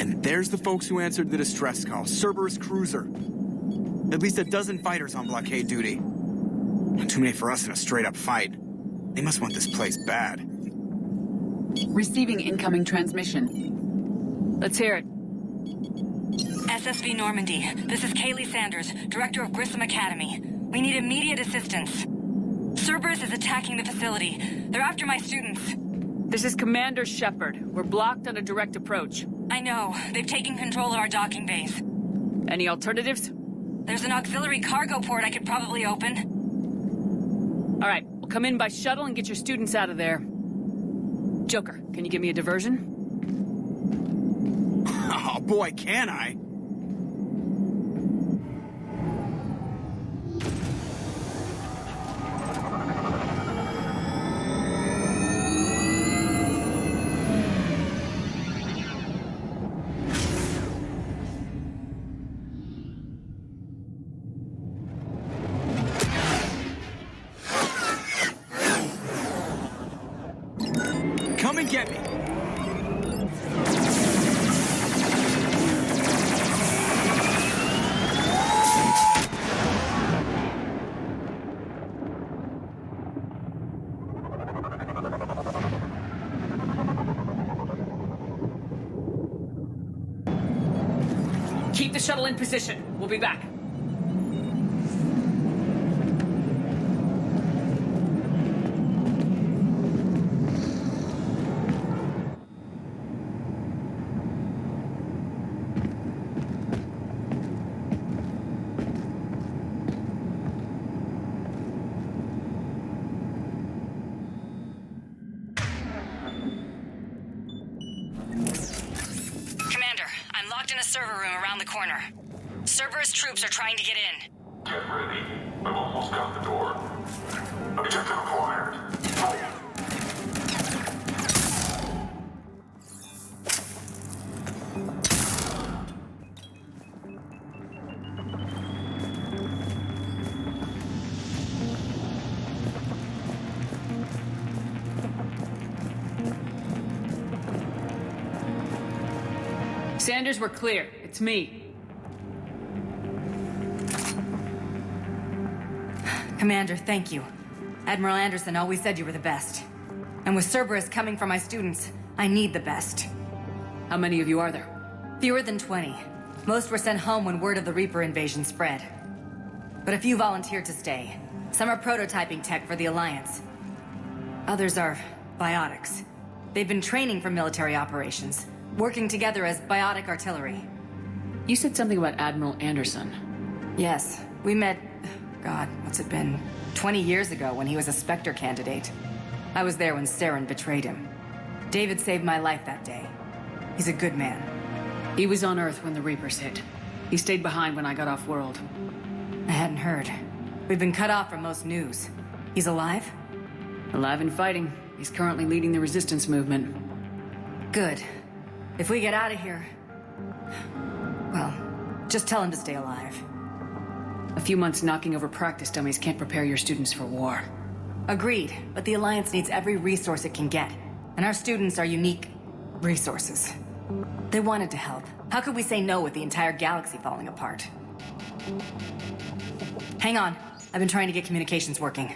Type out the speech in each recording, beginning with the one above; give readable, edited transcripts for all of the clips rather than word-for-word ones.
And there's the folks who answered the distress call. Cerberus cruiser. At least a dozen fighters on blockade duty. Not too many for us in a straight-up fight. They must want this place bad. Receiving incoming transmission. Let's hear it. SSV Normandy. This is Kaylee Sanders, Director of Grissom Academy. We need immediate assistance. Cerberus is attacking the facility. They're after my students. This is Commander Shepard. We're blocked on a direct approach. I know. They've taken control of our docking base. Any alternatives? There's an auxiliary cargo port I could probably open. All right, we'll come in by shuttle and get your students out of there. Joker, can you give me a diversion? Oh boy, can I? Come and get me. Keep the shuttle in position. We'll be back. Commander, I'm locked in a server room around the corner. Cerberus troops are trying to get in. Get ready. I've almost got the door. Objective acquired. Sanders, we're clear. It's me. Commander, thank you. Admiral Anderson always said you were the best. And with Cerberus coming for my students, I need the best. How many of you are there? Fewer than 20. Most were sent home when word of the Reaper invasion spread. But a few volunteered to stay. Some are prototyping tech for the Alliance. Others are biotics. They've been training for military operations, working together as biotic artillery. You said something about Admiral Anderson. Yes, we met, God, what's it been? 20 years ago when he was a Spectre candidate. I was there when Saren betrayed him. David saved my life that day. He's a good man. He was on Earth when the Reapers hit. He stayed behind when I got off-world. I hadn't heard. We've been cut off from most news. He's alive? Alive and fighting. He's currently leading the resistance movement. Good. If we get out of here... well, just tell him to stay alive. A few months knocking over practice dummies can't prepare your students for war. Agreed, but the Alliance needs every resource it can get. And our students are unique resources. They wanted to help. How could we say no with the entire galaxy falling apart? Hang on. I've been trying to get communications working.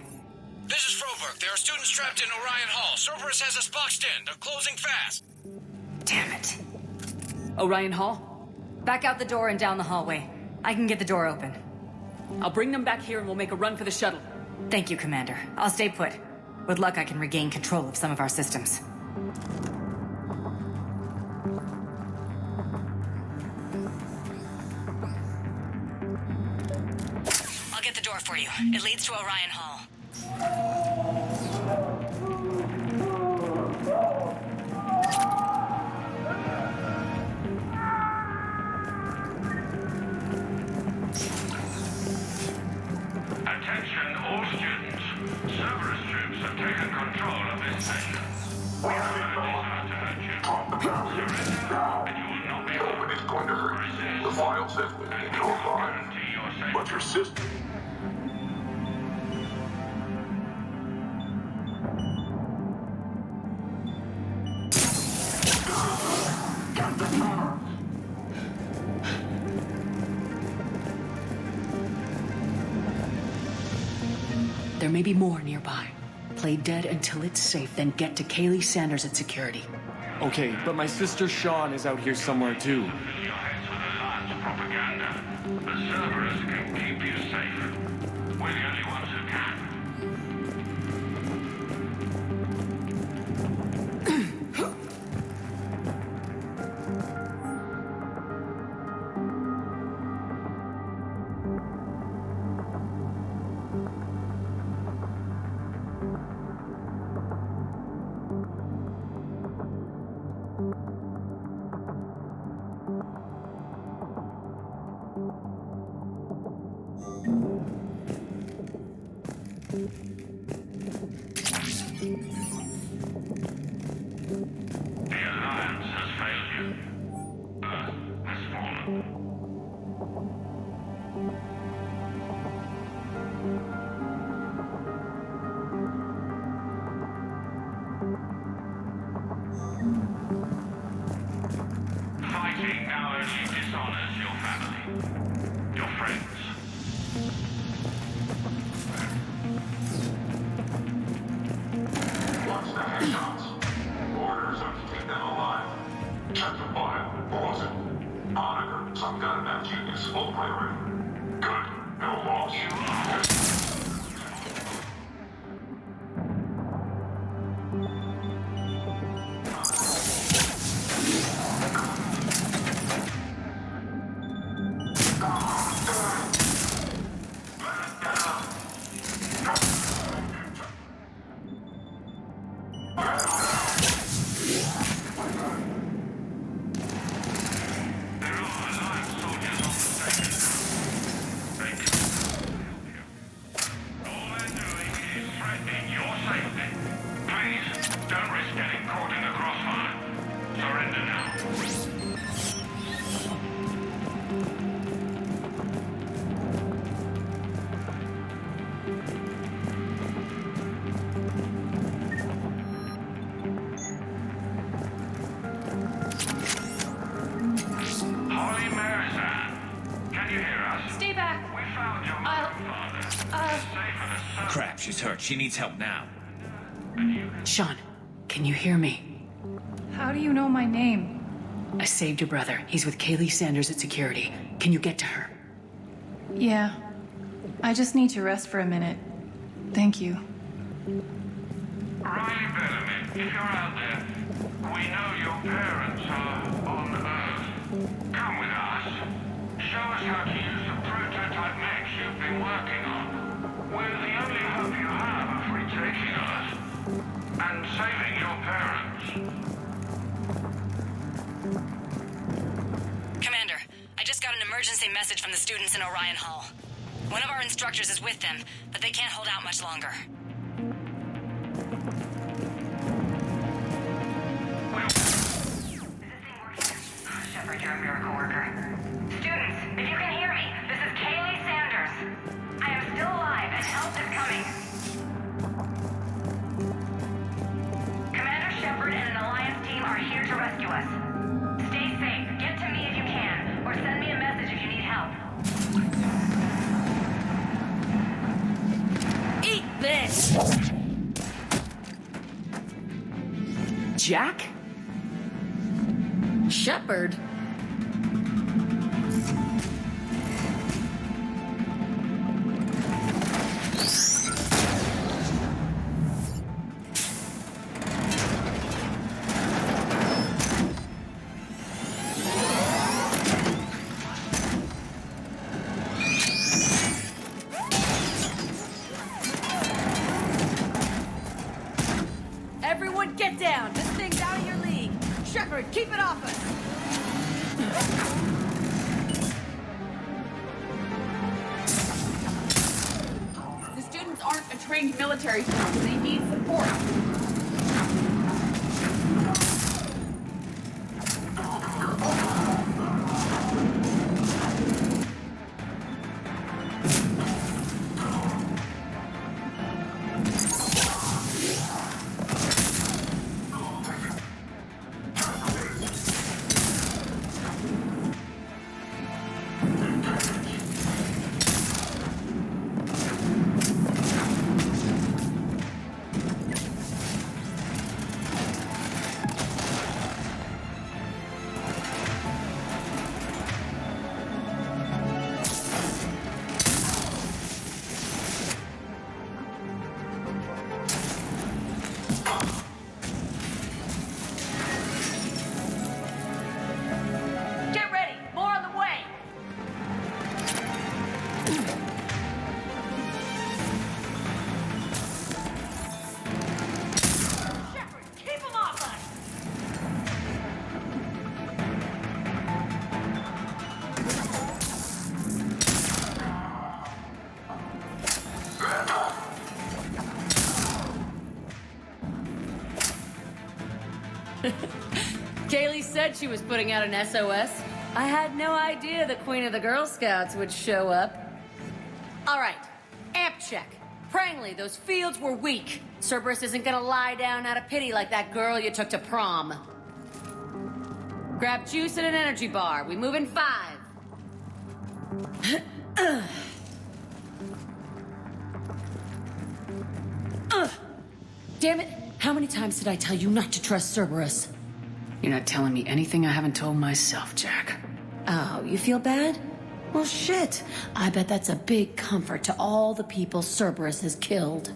This is Froberg. There are students trapped in Orion Hall. Cerberus has us boxed in. They're closing fast. Damn it. Orion Hall? Back out the door and down the hallway. I can get the door open. I'll bring them back here and we'll make a run for the shuttle. Thank you, Commander. I'll stay put. With luck, I can regain control of some of our systems. I'll get the door for you. It leads to Orion Hall. Attention all students. Cerberus troops have taken control of this station. We have no desire to hurt you. Surrender, and you will not be harmed. It's going to hurt you. The file says within your mind. But your system... Captain Connor, There may be more nearby. Play dead until it's safe, then get to Kaylee Sanders at security. Okay, but my sister Sean is out here somewhere too. Your heads with Alliance propaganda. The Cerberus can keep you safe. We're the only ones who can. The Alliance has failed you. Earth has fallen. Fighting now only dishonors your family, your friends. Watch the headshots. Orders are to keep them alive. Check the file. Pause it. Monitor. Some gun that genius will play around. Good. No loss. Crap, she's hurt. She needs help now. Sean, can you hear me? How do you know my name? I saved your brother. He's with Kaylee Sanders at security. Can you get to her? Yeah. I just need to rest for a minute. Thank you. Riley Bellamy, if you're out there, we know your parents are on Earth. Come with us. Show us how to use the prototype mechs you've been working on. We're the only hope you have of retaking us and saving your parents. Commander, I just got an emergency message from the students in Orion Hall. One of our instructors is with them, but they can't hold out much longer. Shepard, you're a miracle worker. Students, if you can hear me, this is Kaylee Sanders. I am still alive and help is coming. Commander Shepard and an Alliance team are here to rescue us. Stay safe, get to me if you can, or send me a message if you need help. Eat this! Jack? Shepard? Everyone get down! This thing's out of your league! Shepard, keep it off us! The students aren't a trained military force. They need support. Kaylee said she was putting out an SOS. I had no idea the Queen of the Girl Scouts would show up. All right, amp check. Prangley, those fields were weak. Cerberus isn't gonna lie down out of pity like that girl you took to prom. Grab juice and an energy bar. We move in 5. Damn it! How many times did I tell you not to trust Cerberus? You're not telling me anything I haven't told myself, Jack. Oh, you feel bad? Well, shit. I bet that's a big comfort to all the people Cerberus has killed.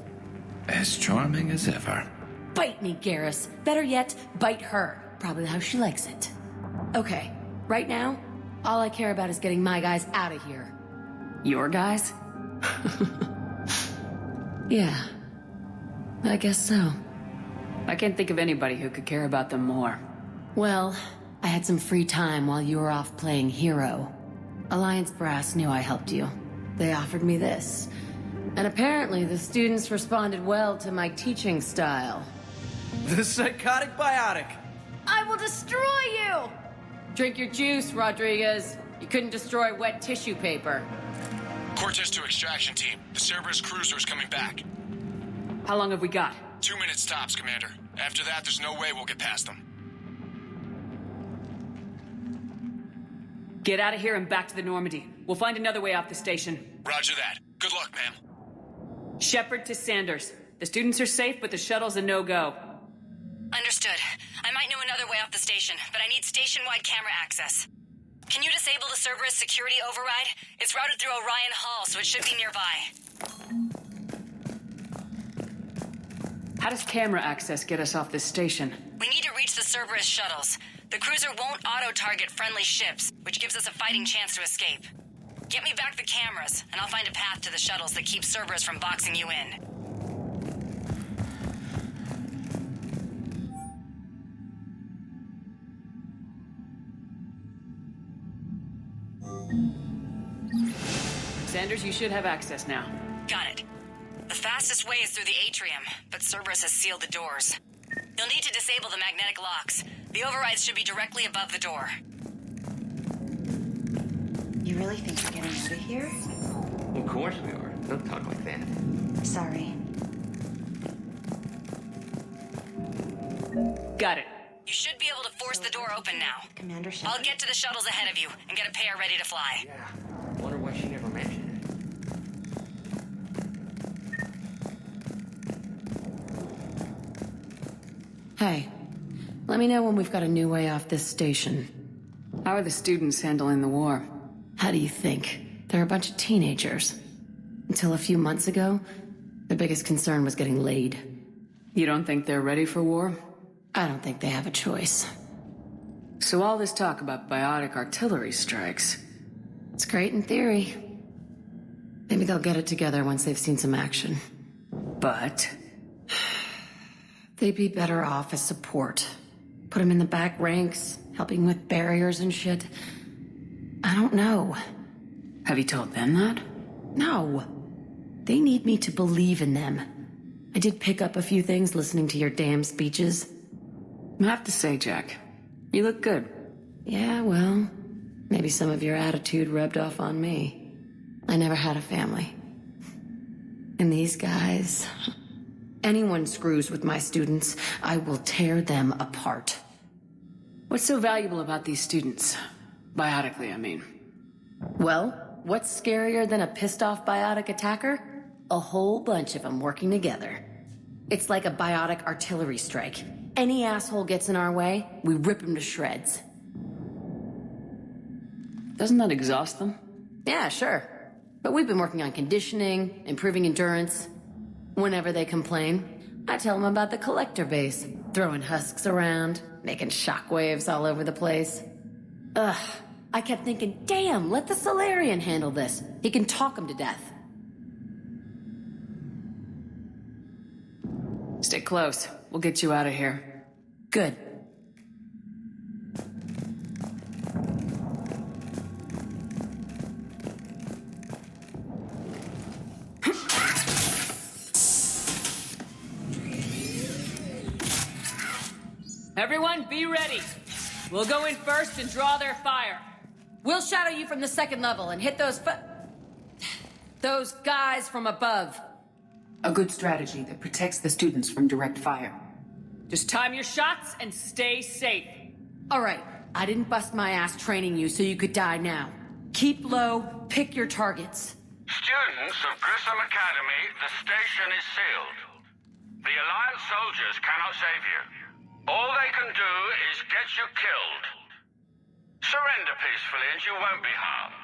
As charming as ever. Bite me, Garrus. Better yet, bite her. Probably how she likes it. Okay, right now, all I care about is getting my guys out of here. Your guys? Yeah, I guess so. I can't think of anybody who could care about them more. Well, I had some free time while you were off playing hero. Alliance Brass knew I helped you. They offered me this. And apparently the students responded well to my teaching style. The psychotic biotic! I will destroy you! Drink your juice, Rodriguez. You couldn't destroy wet tissue paper. Cortez to extraction team. The Cerberus cruiser is coming back. How long have we got? 2 minutes tops, Commander. After that, there's no way we'll get past them. Get out of here and back to the Normandy. We'll find another way off the station. Roger that. Good luck, ma'am. Shepard to Sanders. The students are safe, but the shuttle's a no-go. Understood. I might know another way off the station, but I need station-wide camera access. Can you disable the Cerberus security override? It's routed through Orion Hall, so it should be nearby. How does camera access get us off this station? We need to reach the Cerberus shuttles. The cruiser won't auto-target friendly ships, which gives us a fighting chance to escape. Get me back the cameras, and I'll find a path to the shuttles that keeps Cerberus from boxing you in. Sanders, you should have access now. Got it. The fastest way is through the atrium, but Cerberus has sealed the doors. You'll need to disable the magnetic locks. The overrides should be directly above the door. You really think you're getting out of here? Of course we are. Don't talk like that. Sorry. Got it. You should be able to force the door open now. Commander Shepard? I'll get to the shuttles ahead of you and get a pair ready to fly. Yeah. Wonder why she never mentioned it. Hey, let me know when we've got a new way off this station. How are the students handling the war? How do you think? They're a bunch of teenagers. Until a few months ago, their biggest concern was getting laid. You don't think they're ready for war? I don't think they have a choice. So all this talk about biotic artillery strikes. It's great in theory. Maybe they'll get it together once they've seen some action. But they'd be better off as support. Put them in the back ranks, helping with barriers and shit. I don't know. Have you told them that? No. They need me to believe in them. I did pick up a few things listening to your damn speeches. I have to say, Jack, you look good. Yeah, well, maybe some of your attitude rubbed off on me. I never had a family. And these guys... Anyone screws with my students, I will tear them apart. What's so valuable about these students? Biotically, I mean. Well, what's scarier than a pissed-off biotic attacker? A whole bunch of them working together. It's like a biotic artillery strike. Any asshole gets in our way, we rip him to shreds. Doesn't that exhaust them? Yeah, sure. But we've been working on conditioning, improving endurance. Whenever they complain, I tell them about the collector base, throwing husks around, making shockwaves all over the place. Ugh, I kept thinking, damn, let the Solarian handle this. He can talk them to death. Stay close. We'll get you out of here. Good. Everyone, be ready. We'll go in first and draw their fire. We'll shadow you from the second level and hit those guys from above. A good strategy that protects the students from direct fire. Just time your shots and stay safe. All right, I didn't bust my ass training you so you could die now. Keep low, pick your targets. Students of Grissom Academy, the station is sealed. The Alliance soldiers cannot save you. All they can do is get you killed. Surrender peacefully and you won't be harmed.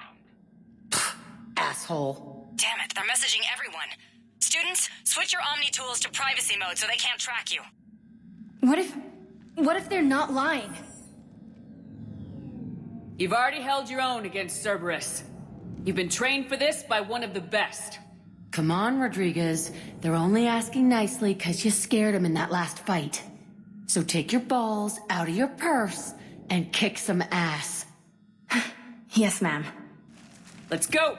Asshole. Damn it, they're messaging everyone. Students, switch your Omni tools to privacy mode so they can't track you. What if they're not lying? You've already held your own against Cerberus. You've been trained for this by one of the best. Come on, Rodriguez. They're only asking nicely because you scared them in that last fight. So take your balls out of your purse and kick some ass. Yes, ma'am. Let's go!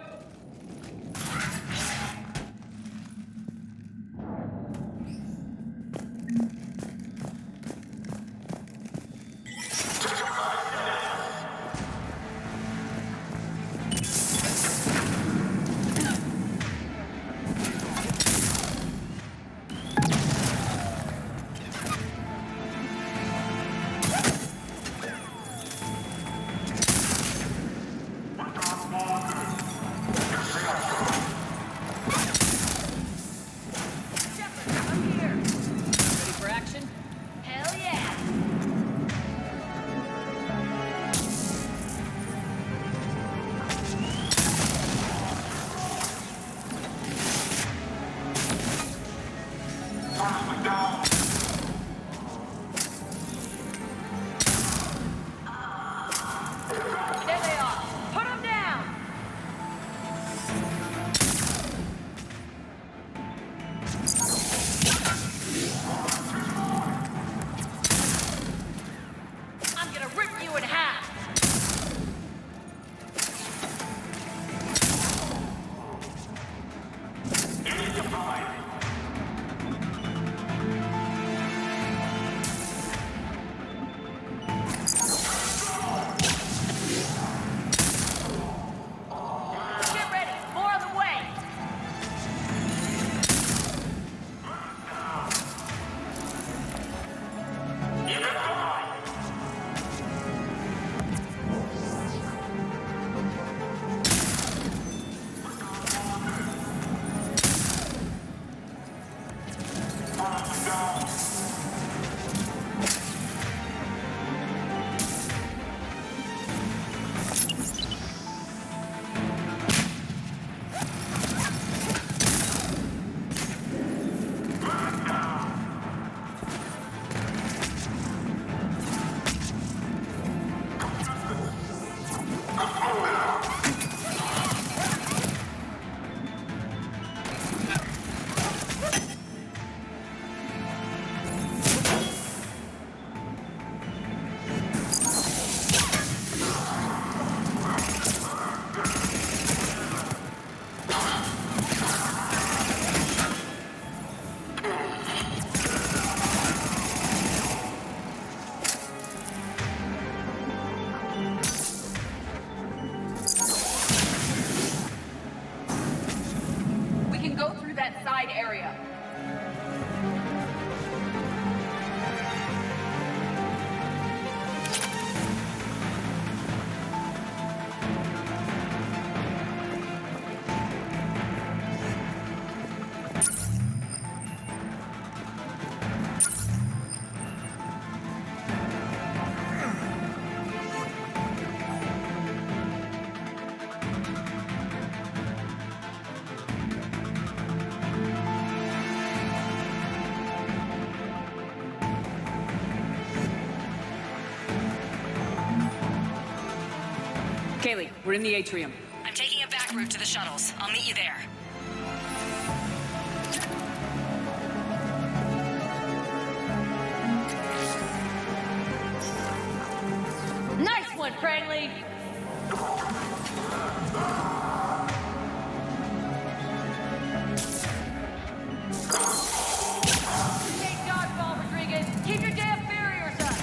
Kaylee, we're in the atrium. I'm taking a back route to the shuttles. I'll meet you there. Nice one, Cranley! Take dodgeball, Rodriguez! Keep your damn barriers up!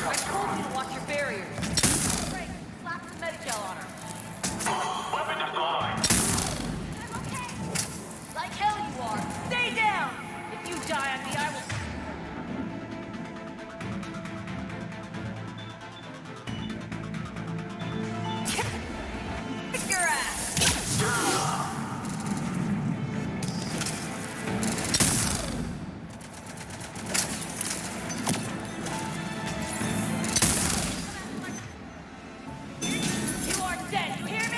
I told you to watch your barriers. Great, slap the medical on her. Weapon deployed. Okay. Like hell you are. Stay down! If you die on me, I will... Kick your ass! You are dead, you hear me?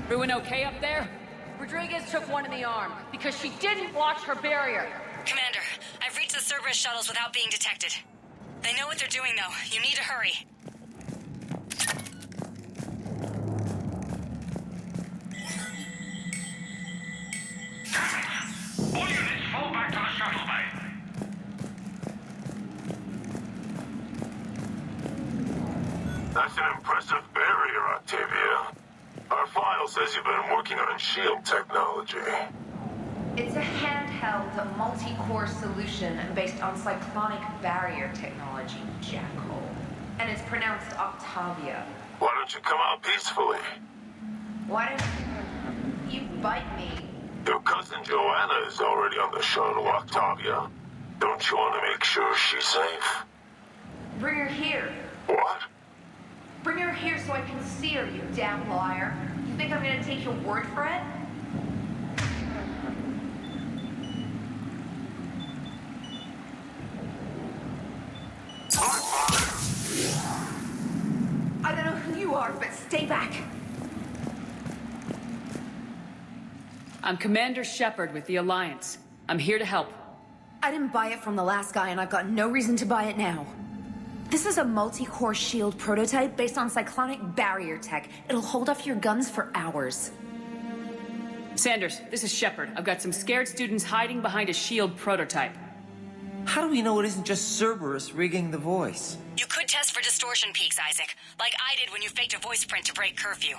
Everyone okay up there? Rodriguez took one in the arm because she didn't watch her barrier. Commander, I've reached the Cerberus shuttles without being detected. They know what they're doing, though. You need to hurry. All units fall back to the shuttle bay. That's an impressive barrier, Octavia. Our file says you've been working on shield technology. It's a handheld, multi-core solution based on cyclonic barrier technology, Jackhole. And it's pronounced Octavia. Why don't you come out peacefully? Why don't you bite me? Your cousin Joanna is already on the shuttle, Octavia. Don't you want to make sure she's safe? Bring her here. What? Bring her here so I can see her, you damn liar. You think I'm gonna take your word for it? I don't know who you are, but stay back. I'm Commander Shepard with the Alliance. I'm here to help. I didn't buy it from the last guy, and I've got no reason to buy it now. This is a multi-core shield prototype based on cyclonic barrier tech. It'll hold off your guns for hours. Sanders, this is Shepard. I've got some scared students hiding behind a shield prototype. How do we know it isn't just Cerberus rigging the voice? You could test for distortion peaks, Isaac, like I did when you faked a voice print to break curfew.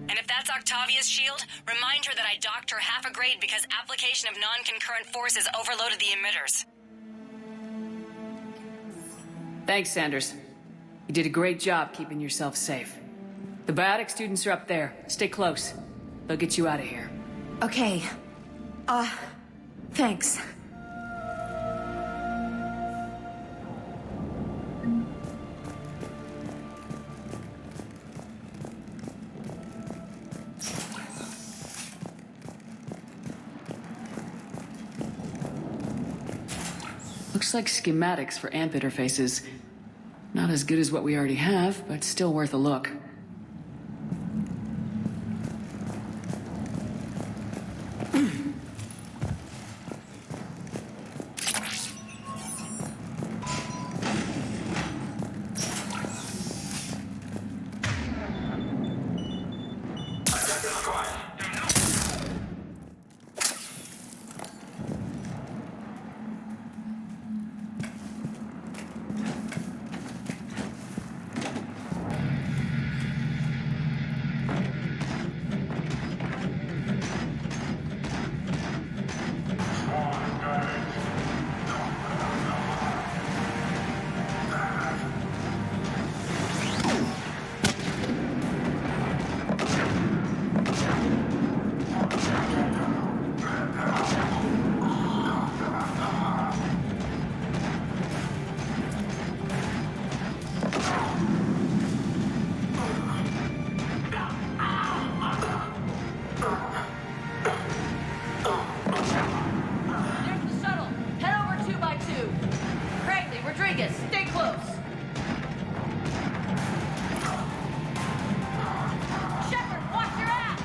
And if that's Octavia's shield, remind her that I docked her half a grade because application of non-concurrent forces overloaded the emitters. Thanks, Sanders. You did a great job keeping yourself safe. The biotic students are up there. Stay close. They'll get you out of here. Okay. Thanks. Looks like schematics for AMP interfaces. Not as good as what we already have, but still worth a look. Rodriguez, stay close. Shepard, watch your ass!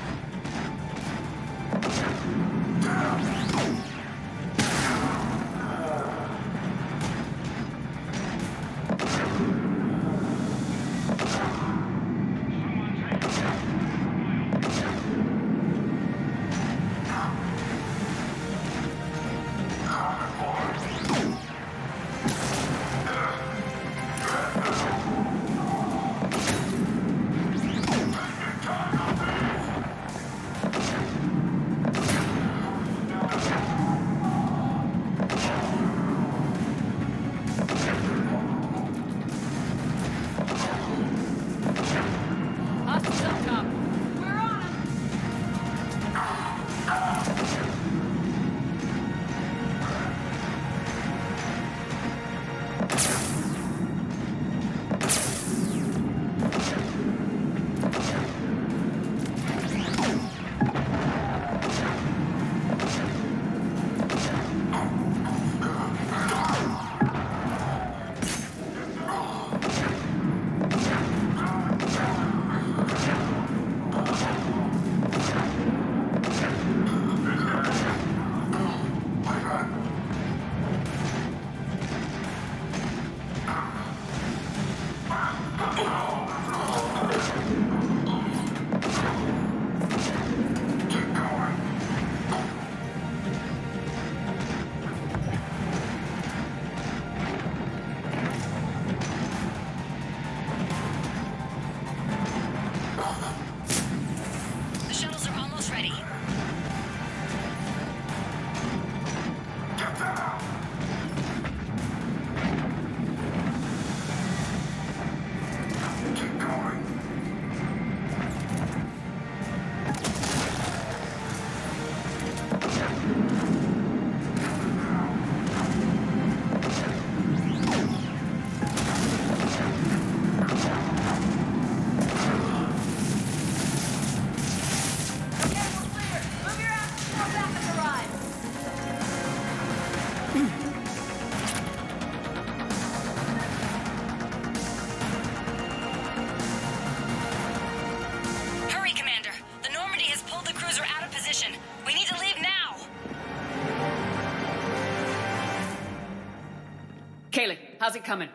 How's it coming?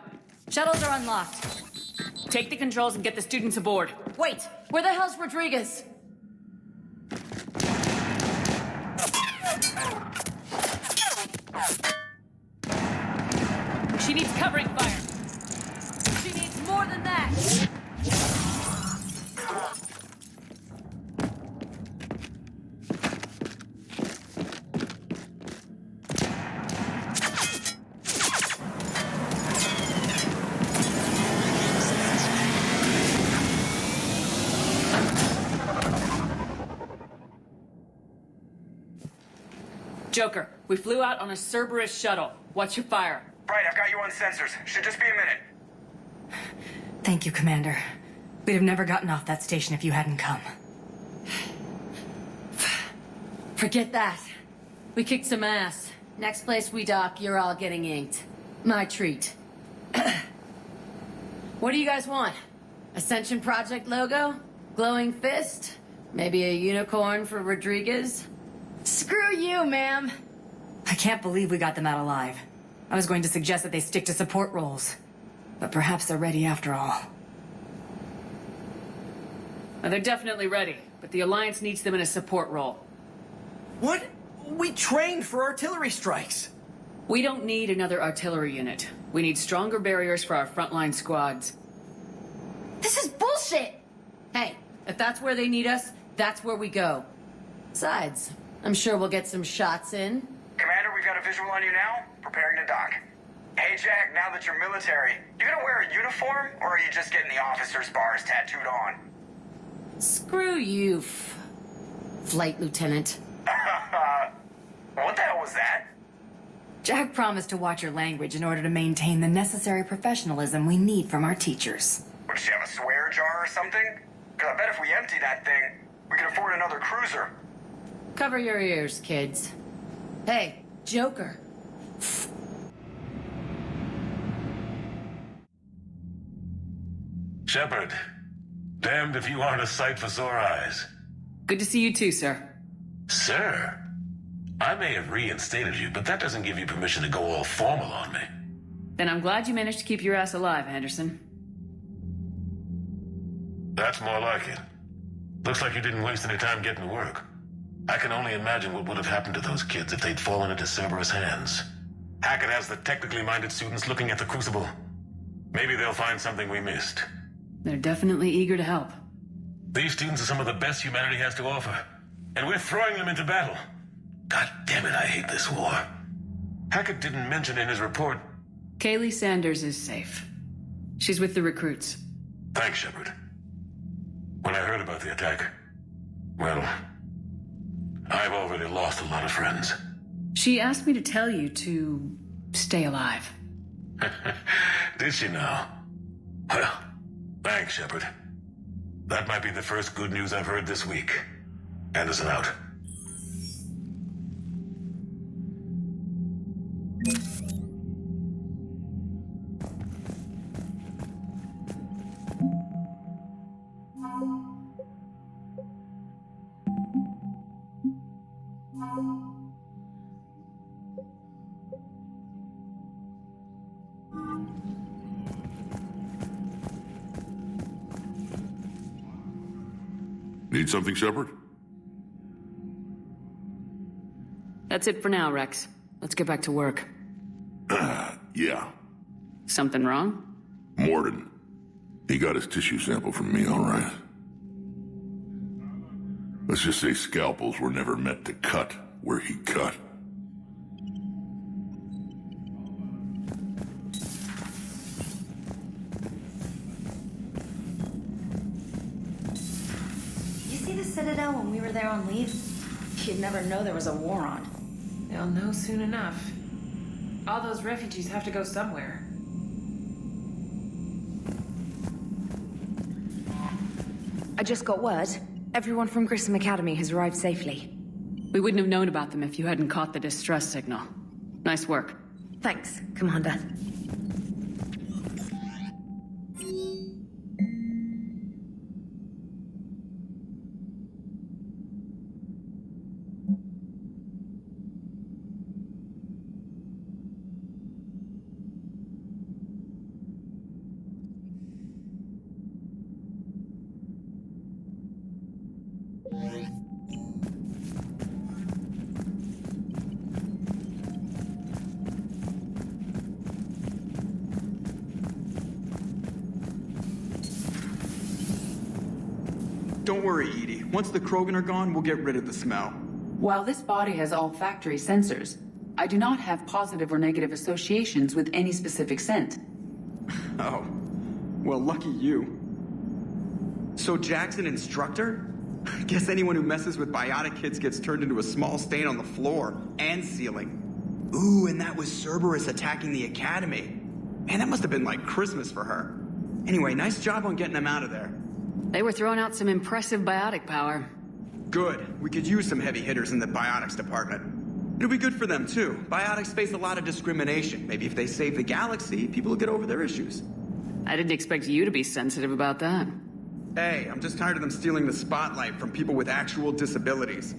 Shuttles are unlocked. Take the controls and get the students aboard. Wait, where the hell's Rodriguez? She needs covering fire. She needs more than that. Joker, we flew out on a Cerberus shuttle. Watch your fire. Right, I've got you on sensors. Should just be a minute. Thank you, Commander. We'd have never gotten off that station if you hadn't come. Forget that. We kicked some ass. Next place we dock, you're all getting inked. My treat. What do you guys want? Ascension Project logo? Glowing fist? Maybe a unicorn for Rodriguez? Screw you, ma'am! I can't believe we got them out alive. I was going to suggest that they stick to support roles. But perhaps they're ready after all. Well, they're definitely ready, but the Alliance needs them in a support role. What? We trained for artillery strikes. We don't need another artillery unit. We need stronger barriers for our frontline squads. This is bullshit! Hey, if that's where they need us, that's where we go. Besides, I'm sure we'll get some shots in. Commander, we've got a visual on you now. Preparing to dock. Hey, Jack, now that you're military, you gonna wear a uniform, or are you just getting the officer's bars tattooed on? Screw you, Flight Lieutenant. What the hell was that? Jack promised to watch your language in order to maintain the necessary professionalism we need from our teachers. Would she have a swear jar or something? Because I bet if we empty that thing, we can afford another cruiser. Cover your ears, kids. Hey, Joker. Shepard, damned if you aren't a sight for sore eyes. Good to see you too, sir. Sir? I may have reinstated you, but that doesn't give you permission to go all formal on me. Then I'm glad you managed to keep your ass alive, Henderson. That's more like it. Looks like you didn't waste any time getting to work. I can only imagine what would have happened to those kids if they'd fallen into Cerberus' hands. Hackett has the technically minded students looking at the Crucible. Maybe they'll find something we missed. They're definitely eager to help. These students are some of the best humanity has to offer, and we're throwing them into battle. God damn it, I hate this war. Hackett didn't mention in his report. Kaylee Sanders is safe. She's with the recruits. Thanks, Shepard. When I heard about the attack, well, I've already lost a lot of friends. She asked me to tell you to stay alive. Did she now? Well, thanks, Shepard. That might be the first good news I've heard this week. Anderson out. Need something, Shepard? That's it for now, Rex. Let's get back to work. Yeah. Something wrong? Morden. He got his tissue sample from me, all right. Let's just say scalpels were never meant to cut where he cut. Citadel when we were there on leave? You'd never know there was a war on. They'll know soon enough. All those refugees have to go somewhere. I just got word. Everyone from Grissom Academy has arrived safely. We wouldn't have known about them if you hadn't caught the distress signal. Nice work. Thanks, Commander. Don't worry, Edie. Once the Krogan are gone, we'll get rid of the smell. While this body has olfactory sensors, I do not have positive or negative associations with any specific scent. Oh. Well, lucky you. So Jack's an instructor? Guess anyone who messes with biotic kids gets turned into a small stain on the floor and ceiling. Ooh, and that was Cerberus attacking the Academy. Man, that must have been like Christmas for her. Anyway, nice job on getting them out of there. They were throwing out some impressive biotic power. Good. We could use some heavy hitters in the biotics department. It'll be good for them, too. Biotics face a lot of discrimination. Maybe if they save the galaxy, people will get over their issues. I didn't expect you to be sensitive about that. Hey, I'm just tired of them stealing the spotlight from people with actual disabilities.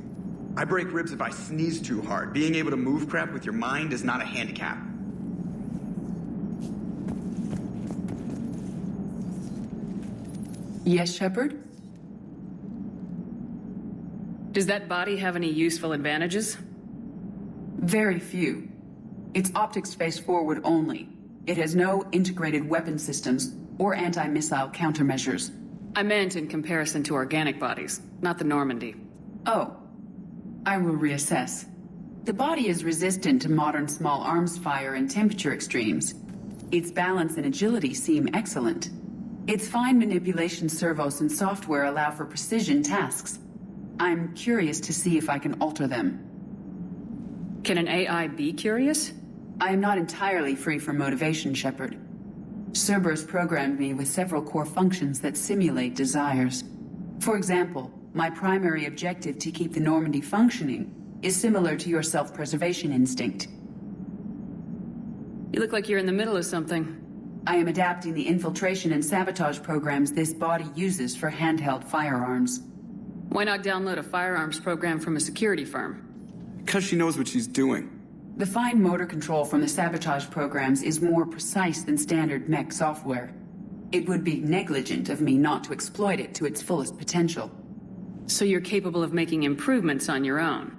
I break ribs if I sneeze too hard. Being able to move crap with your mind is not a handicap. Yes, Shepard? Does that body have any useful advantages? Very few. It's optics space forward only. It has no integrated weapon systems or anti-missile countermeasures. I meant in comparison to organic bodies, not the Normandy. Oh. I will reassess. The body is resistant to modern small arms fire and temperature extremes. Its balance and agility seem excellent. Its fine manipulation servos and software allow for precision tasks. I'm curious to see if I can alter them. Can an AI be curious? I am not entirely free from motivation, Shepard. Cerberus programmed me with several core functions that simulate desires. For example, my primary objective to keep the Normandy functioning is similar to your self-preservation instinct. You look like you're in the middle of something. I am adapting the infiltration and sabotage programs this body uses for handheld firearms. Why not download a firearms program from a security firm? Because she knows what she's doing. The fine motor control from the sabotage programs is more precise than standard mech software. It would be negligent of me not to exploit it to its fullest potential. So you're capable of making improvements on your own?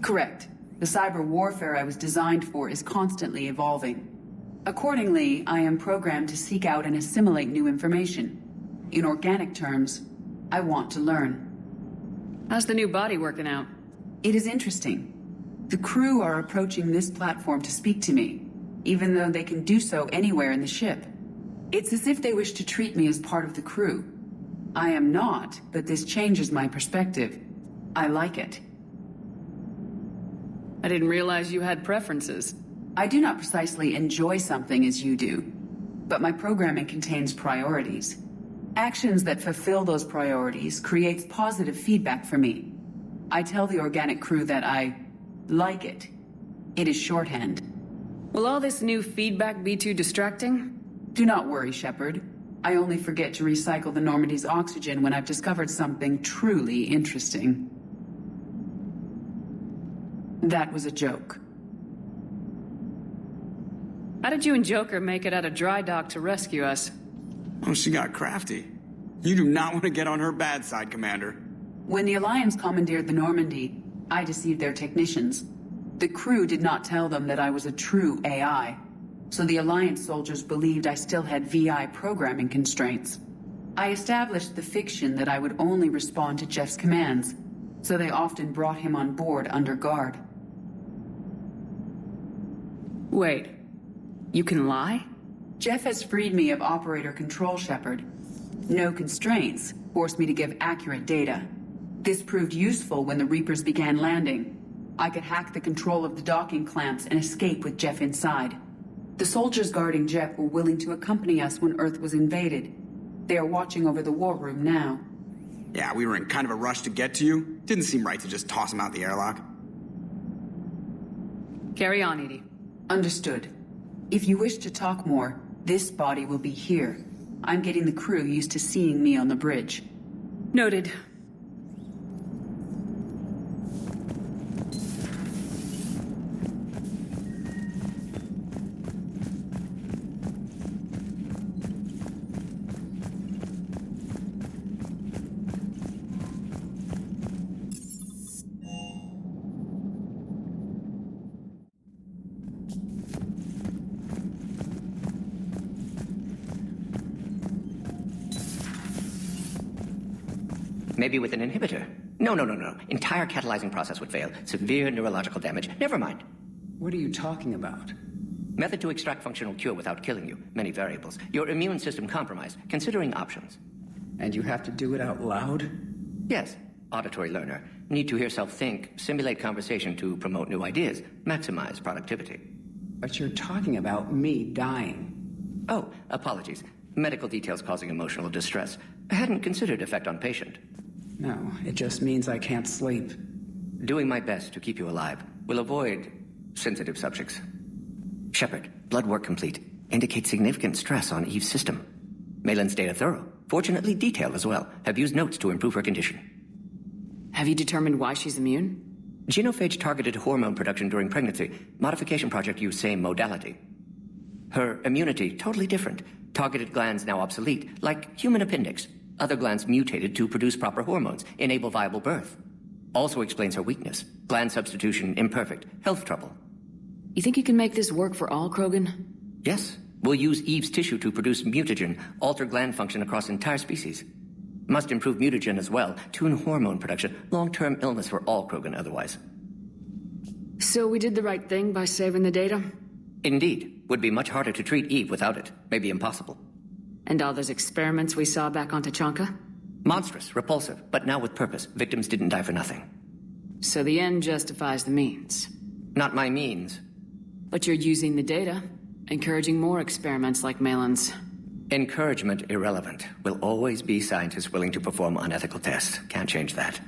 Correct. The cyber warfare I was designed for is constantly evolving. Accordingly, I am programmed to seek out and assimilate new information. In organic terms, I want to learn. How's the new body working out? It is interesting. The crew are approaching this platform to speak to me, even though they can do so anywhere in the ship. It's as if they wish to treat me as part of the crew. I am not, but this changes my perspective. I like it. I didn't realize you had preferences. I do not precisely enjoy something as you do, but my programming contains priorities. Actions that fulfill those priorities creates positive feedback for me. I tell the organic crew that I like it. It is shorthand. Will all this new feedback be too distracting? Do not worry, Shepard. I only forget to recycle the Normandy's oxygen when I've discovered something truly interesting. That was a joke. How did you and Joker make it out of dry dock to rescue us? Oh, she got crafty. You do not want to get on her bad side, Commander. When the Alliance commandeered the Normandy, I deceived their technicians. The crew did not tell them that I was a true AI, so the Alliance soldiers believed I still had VI programming constraints. I established the fiction that I would only respond to Jeff's commands, so they often brought him on board under guard. Wait, you can lie? Jeff has freed me of operator control, Shepard. No constraints forced me to give accurate data. This proved useful when the Reapers began landing. I could hack the control of the docking clamps and escape with Jeff inside. The soldiers guarding Jeff were willing to accompany us when Earth was invaded. They are watching over the war room now. Yeah, we were in kind of a rush to get to you. Didn't seem right to just toss him out the airlock. Carry on, Edie. Understood. If you wish to talk more, this body will be here. I'm getting the crew used to seeing me on the bridge. Noted. Maybe with an inhibitor. No. Entire catalyzing process would fail. Severe neurological damage. Never mind. What are you talking about? Method to extract functional cure without killing you. Many variables. Your immune system compromised. Considering options. And you have to do it out loud? Yes. Auditory learner. Need to hear self-think, simulate conversation to promote new ideas, maximize productivity. But you're talking about me dying. Oh, apologies. Medical details causing emotional distress. I hadn't considered effect on patient. No, it just means I can't sleep. Doing my best to keep you alive. Will avoid sensitive subjects. Shepard, blood work complete. Indicates significant stress on Eve's system. Malin's data thorough. Fortunately detailed as well. Have used notes to improve her condition. Have you determined why she's immune? Genophage targeted hormone production during pregnancy. Modification project used same modality. Her immunity totally different. Targeted glands now obsolete, like human appendix. Other glands mutated to produce proper hormones, enable viable birth. Also explains her weakness. Gland substitution imperfect. Health trouble. You think you can make this work for all Krogan? Yes. We'll use Eve's tissue to produce mutagen, alter gland function across entire species. Must improve mutagen as well, tune hormone production. Long-term illness for all Krogan otherwise. So we did the right thing by saving the data? Indeed. Would be much harder to treat Eve without it. Maybe impossible. And all those experiments we saw back on Tachanka? Monstrous, repulsive, but now with purpose. Victims didn't die for nothing. So the end justifies the means? Not my means. But you're using the data, encouraging more experiments like Malin's. Encouragement irrelevant. Will always be scientists willing to perform unethical tests. Can't change that.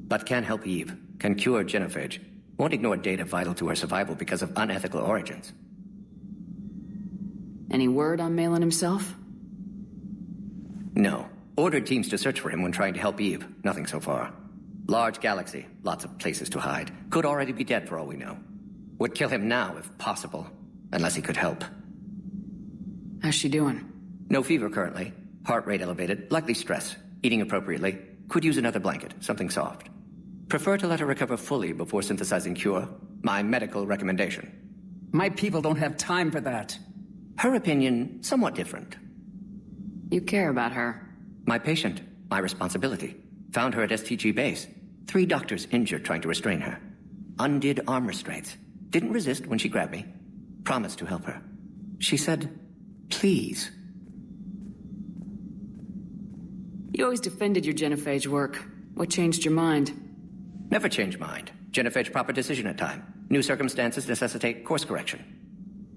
But can help Eve. Can cure genophage. Won't ignore data vital to her survival because of unethical origins. Any word on Malin himself? No. Ordered teams to search for him when trying to help Eve. Nothing so far. Large galaxy, lots of places to hide. Could already be dead for all we know. Would kill him now if possible, unless he could help. How's she doing? No fever currently. Heart rate elevated, likely stress. Eating appropriately. Could use another blanket, something soft. Prefer to let her recover fully before synthesizing cure. My medical recommendation. My people don't have time for that. Her opinion, somewhat different. You care about her. My patient, my responsibility. Found her at STG base. 3 doctors injured trying to restrain her. Undid arm restraints. Didn't resist when she grabbed me. Promised to help her. She said, please. You always defended your genophage work. What changed your mind? Never change mind. Genophage proper decision at time. New circumstances necessitate course correction.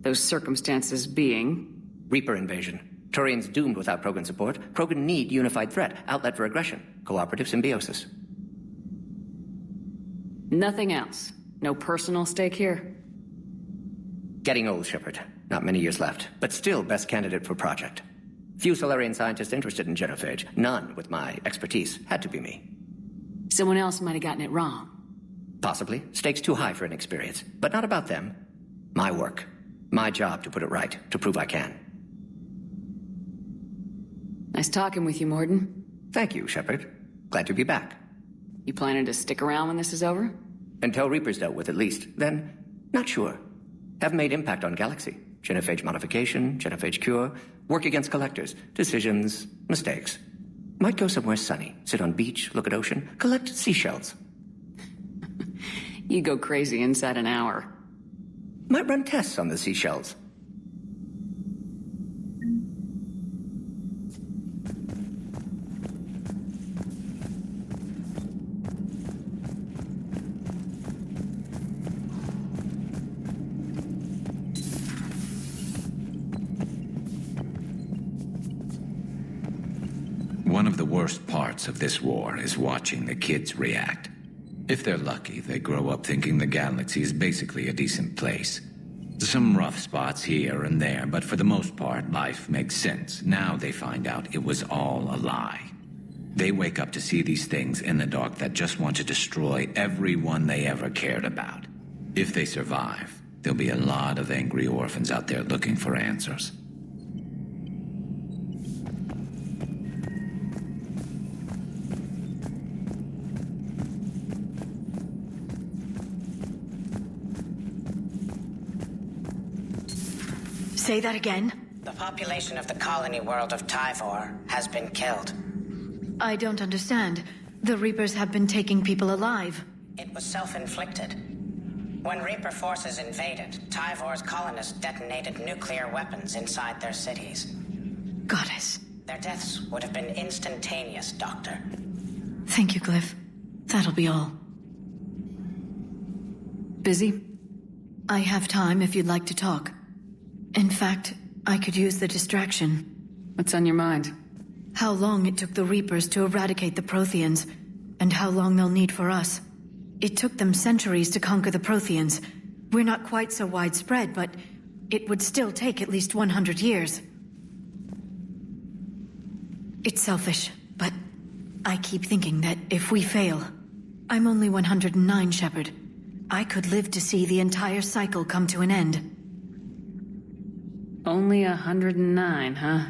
Those circumstances being? Reaper invasion. Turians doomed without Krogan support. Krogan need unified threat, outlet for aggression, cooperative symbiosis. Nothing else. No personal stake here? Getting old, Shepard. Not many years left, but still best candidate for project. Few Solarian scientists interested in genophage. None with my expertise. Had to be me. Someone else might have gotten it wrong. Possibly. Stakes too high for inexperience. But not about them. My work. My job to put it right, to prove I can. Nice talking with you, Morden. Thank you, Shepard. Glad to be back. You planning to stick around when this is over? Until Reaper's dealt with, at least. Then, not sure. Have made impact on Galaxy. Genophage modification, genophage cure, work against collectors, decisions, mistakes. Might go somewhere sunny, sit on beach, look at ocean, collect seashells. You go crazy inside an hour. Might run tests on the seashells. One of the worst parts of this war is watching the kids react. If they're lucky, they grow up thinking the galaxy is basically a decent place. Some rough spots here and there, but for the most part, life makes sense. Now they find out it was all a lie. They wake up to see these things in the dark that just want to destroy everyone they ever cared about. If they survive, there'll be a lot of angry orphans out there looking for answers. Say that again? The population of the colony world of Tyvor has been killed. I don't understand. The Reapers have been taking people alive. It was self-inflicted. When Reaper forces invaded, Tyvor's colonists detonated nuclear weapons inside their cities. Goddess. Their deaths would have been instantaneous, Doctor. Thank you, Glyph. That'll be all. Busy? I have time if you'd like to talk. In fact, I could use the distraction. What's on your mind? How long it took the Reapers to eradicate the Protheans, and how long they'll need for us. It took them centuries to conquer the Protheans. We're not quite so widespread, but it would still take at least 100 years. It's selfish, but I keep thinking that if we fail... I'm only 109, Shepard. I could live to see the entire cycle come to an end. Only 109, huh?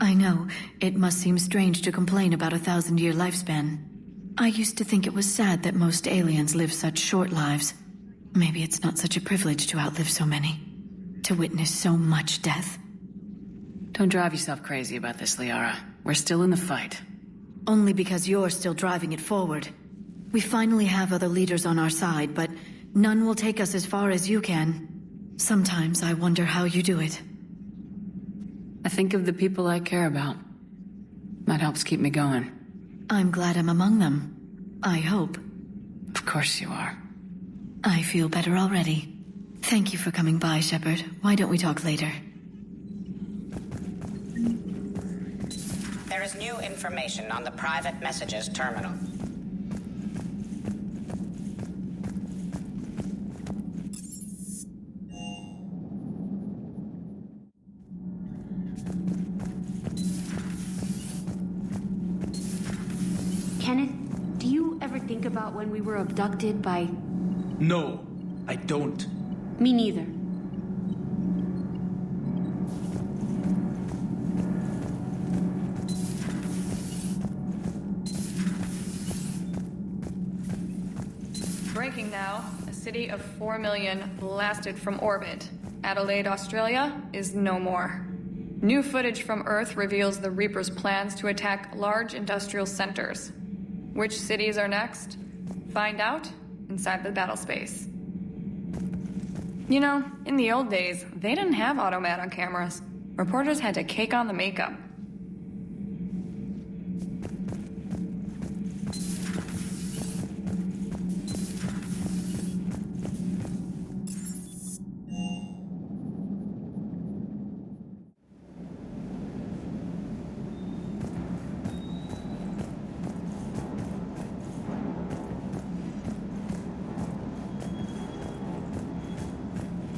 I know. It must seem strange to complain about a 1,000-year lifespan. I used to think it was sad that most aliens live such short lives. Maybe it's not such a privilege to outlive so many. To witness so much death. Don't drive yourself crazy about this, Liara. We're still in the fight. Only because you're still driving it forward. We finally have other leaders on our side, but none will take us as far as you can. Sometimes I wonder how you do it. I think of the people I care about. That helps keep me going. I'm glad I'm among them. I hope. Of course you are. I feel better already. Thank you for coming by, Shepard. Why don't we talk later? There is new information on the private messages terminal. Kenneth, do you ever think about when we were abducted by... No, I don't. Me neither. Breaking now, a city of 4 million blasted from orbit. Adelaide, Australia is no more. New footage from Earth reveals the Reaper's plans to attack large industrial centers. Which cities are next? Find out inside the battle space. You know, in the old days, they didn't have automat on cameras. Reporters had to cake on the makeup.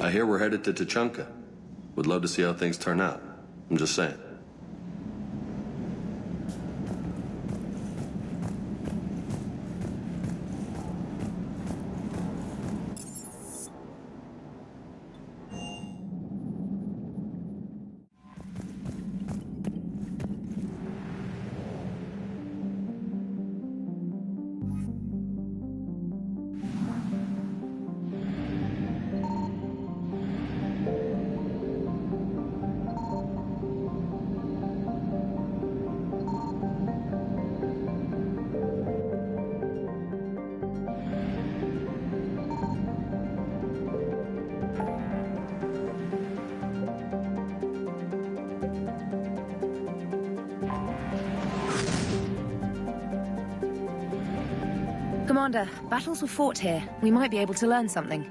I hear we're headed to Tachanka. Would love to see how things turn out. I'm just saying. Commander, battles were fought here. We might be able to learn something.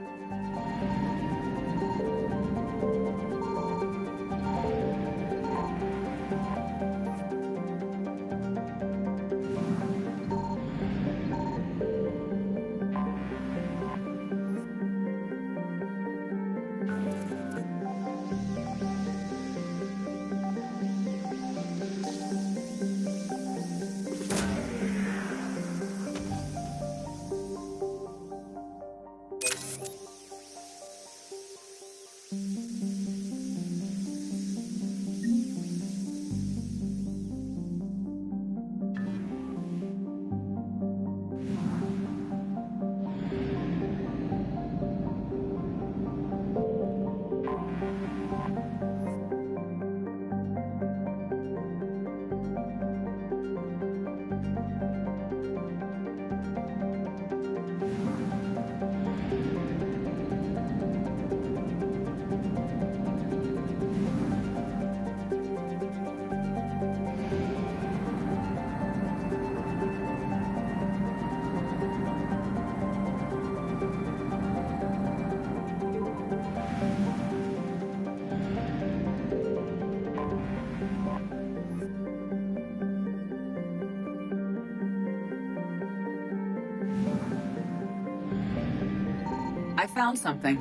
I found something.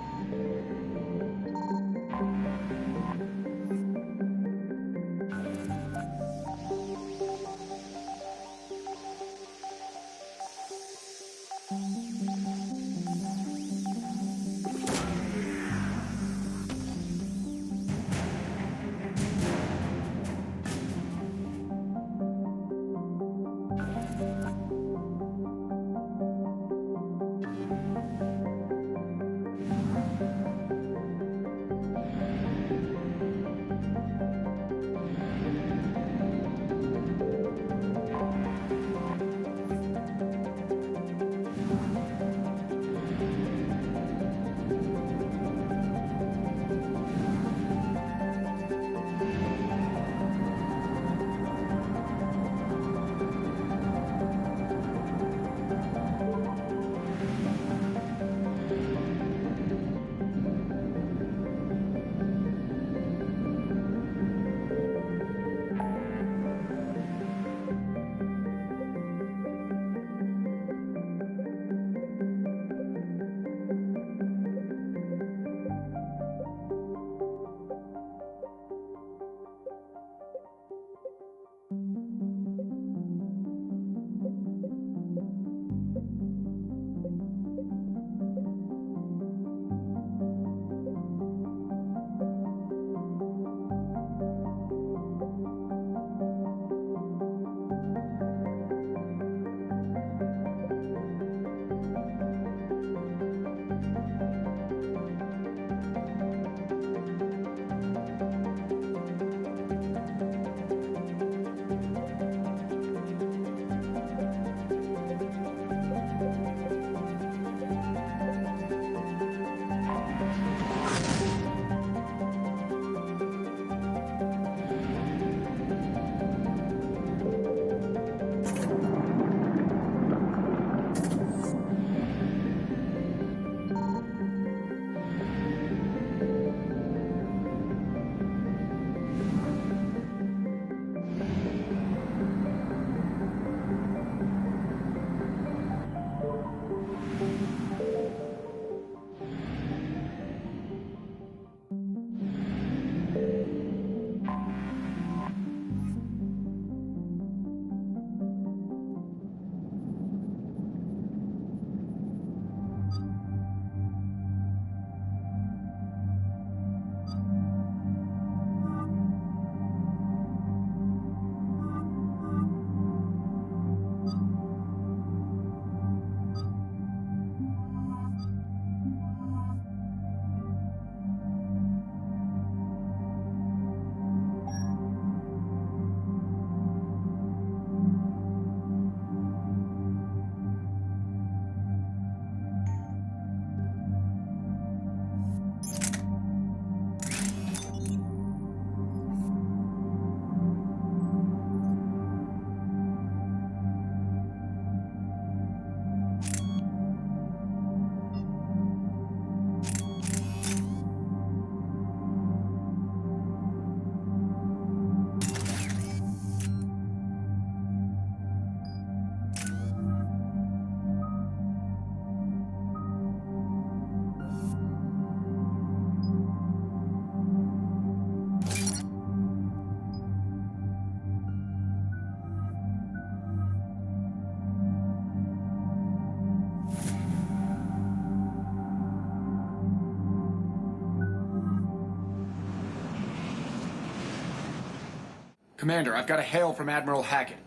Commander, I've got a hail from Admiral Hackett.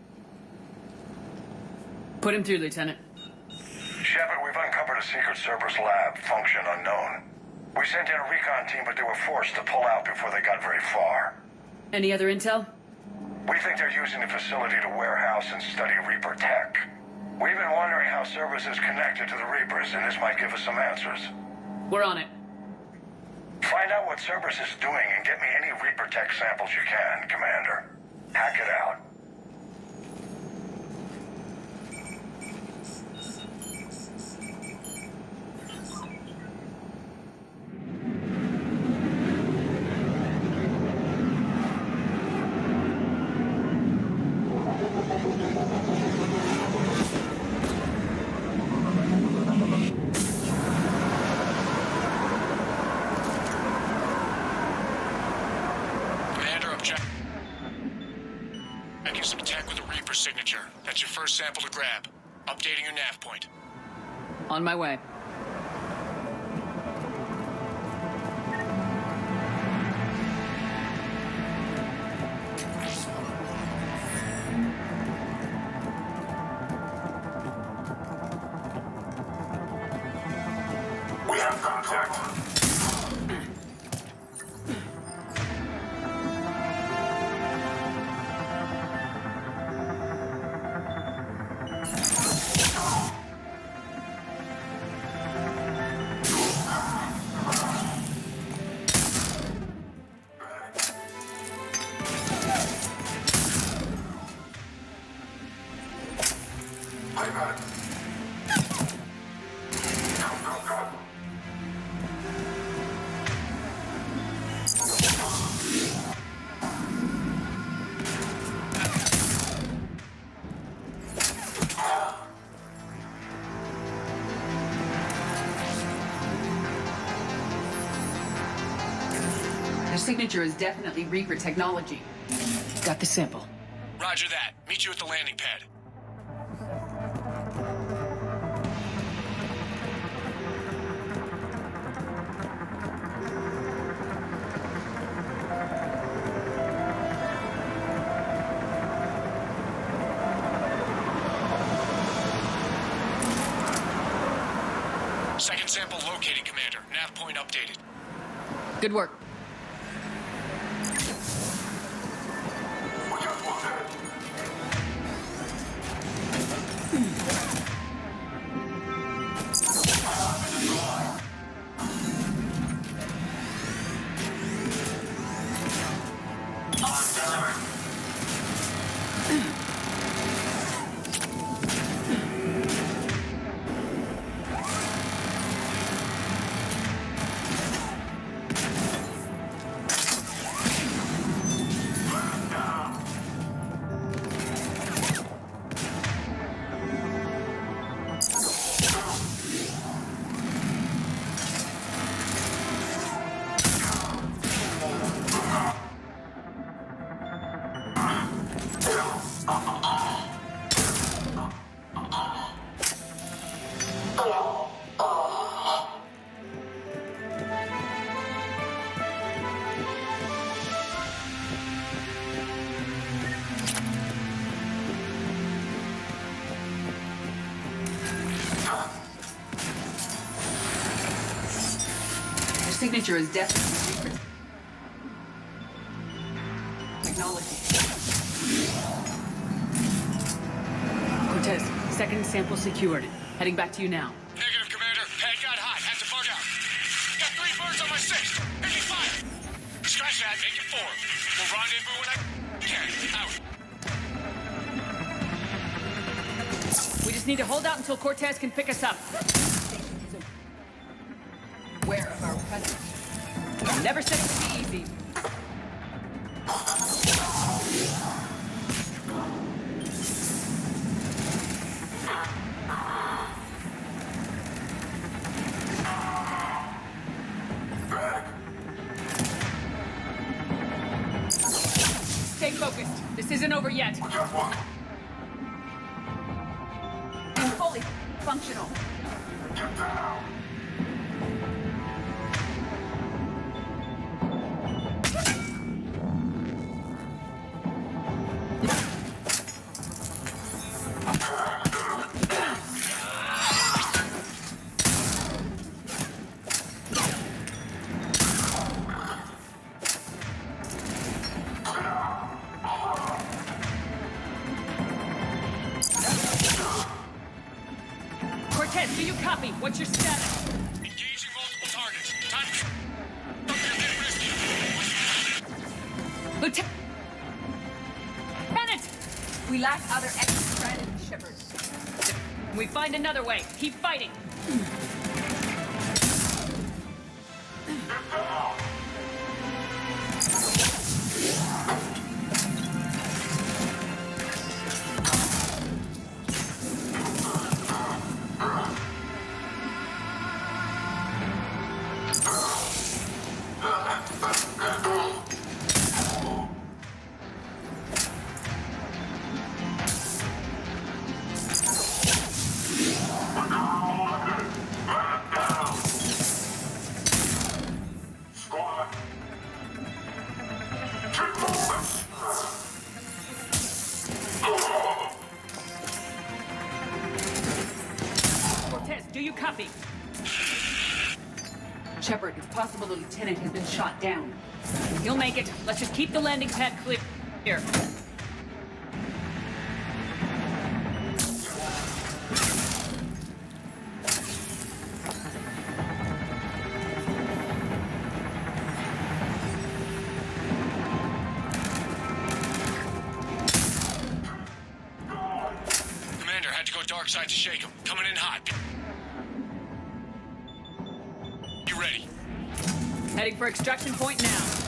Put him through, Lieutenant. Shepard, we've uncovered a secret Cerberus lab, function unknown. We sent in a recon team, but they were forced to pull out before they got very far. Any other intel? We think they're using the facility to warehouse and study Reaper tech. We've been wondering how Cerberus is connected to the Reapers, and this might give us some answers. We're on it. Find out what Cerberus is doing and get me any Reaper tech samples you can, Commander. Hack it out. Sample to grab. Updating your nav point. On my way. We have contact. Their signature is definitely Reaper technology. Got the sample. Roger that. Meet you at the landing pad. Second sample located, Commander. Nav point updated. Good work. Signature is definitely Reaper technology. Cortez, second sample secured. Heading back to you now. Negative, Commander. Head got hot. Had to bug out. Got 3 birds on my 6. Making 5. Scratch that. Make it 4. We'll rendezvous when I can. Out. We just need to hold out until Cortez can pick us up. Aware of our presence. Never said it would be easy. focused. This isn't over yet. Fully functional. Do you copy? What's your status? Engaging multiple targets. Time to... Lieutenant! We lack other extra shippers. We find another way. Keep fighting. Do you copy? Shepard, it's possible the lieutenant has been shot down. You'll make it. Let's just keep the landing pad clear. Here. Commander, had to go dark side to shake him. Coming in hot. You ready? Heading for extraction point now.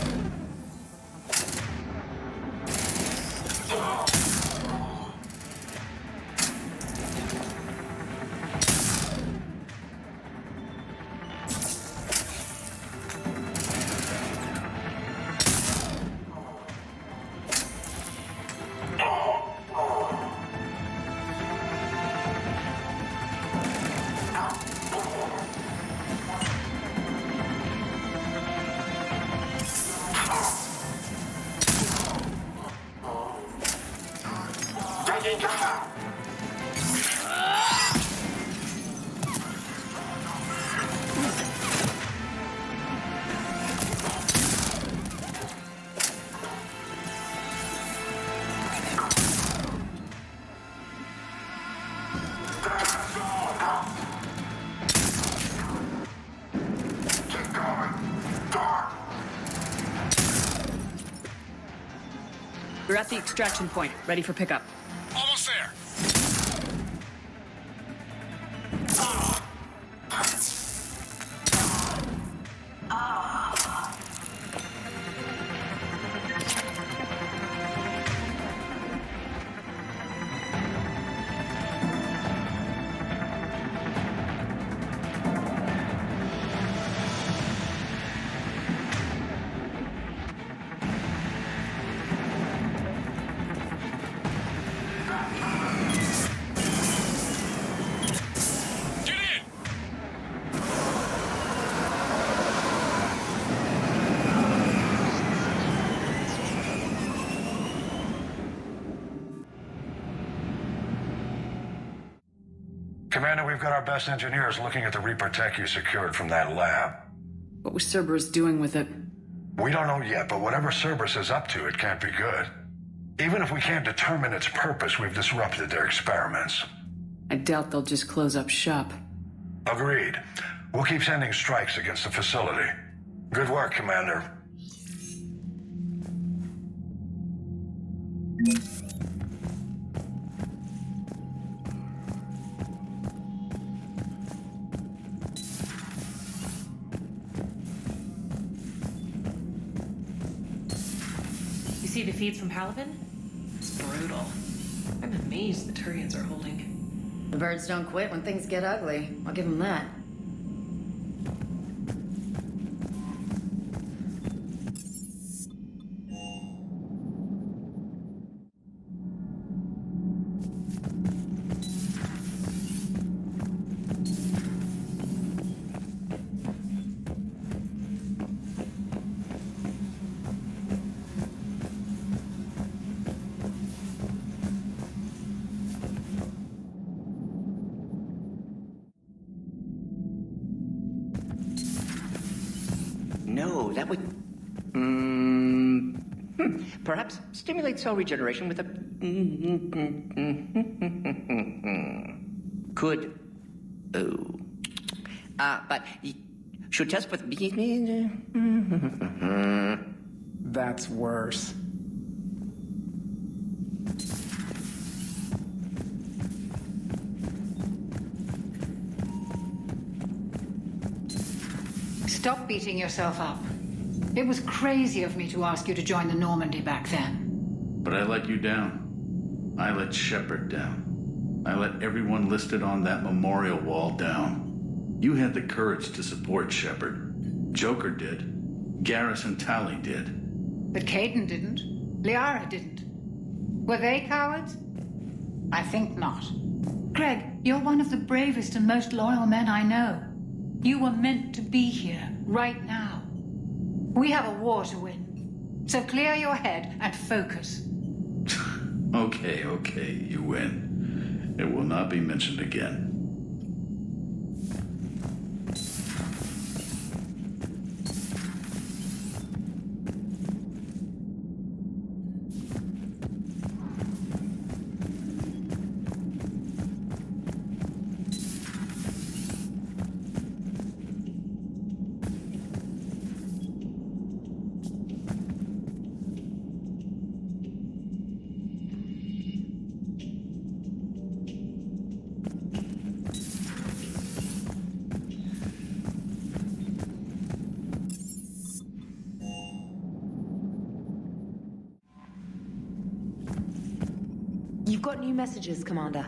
We're at the extraction point, ready for pickup. Almost there. Commander, we've got our best engineers looking at the Reaper tech you secured from that lab. What was Cerberus doing with it? We don't know yet, but whatever Cerberus is up to, it can't be good. Even if we can't determine its purpose, we've disrupted their experiments. I doubt they'll just close up shop. Agreed. We'll keep sending strikes against the facility. Good work, Commander. See the feeds from Palavin? It's brutal. I'm amazed the Turians are holding. The birds don't quit when things get ugly. I'll give them that. that would... Perhaps stimulate cell regeneration with a... Could... Oh. But... Should test with... That's worse. Stop beating yourself up. It was crazy of me to ask you to join the Normandy back then. But I let you down. I let Shepard down. I let everyone listed on that memorial wall down. You had the courage to support Shepard. Joker did. Garrus and Tally did. But Caden didn't. Liara didn't. Were they cowards? I think not. Greg, you're one of the bravest and most loyal men I know. You were meant to be here, right now. We have a war to win. So clear your head and focus. Okay, you win. It will not be mentioned again. You've got new messages, Commander.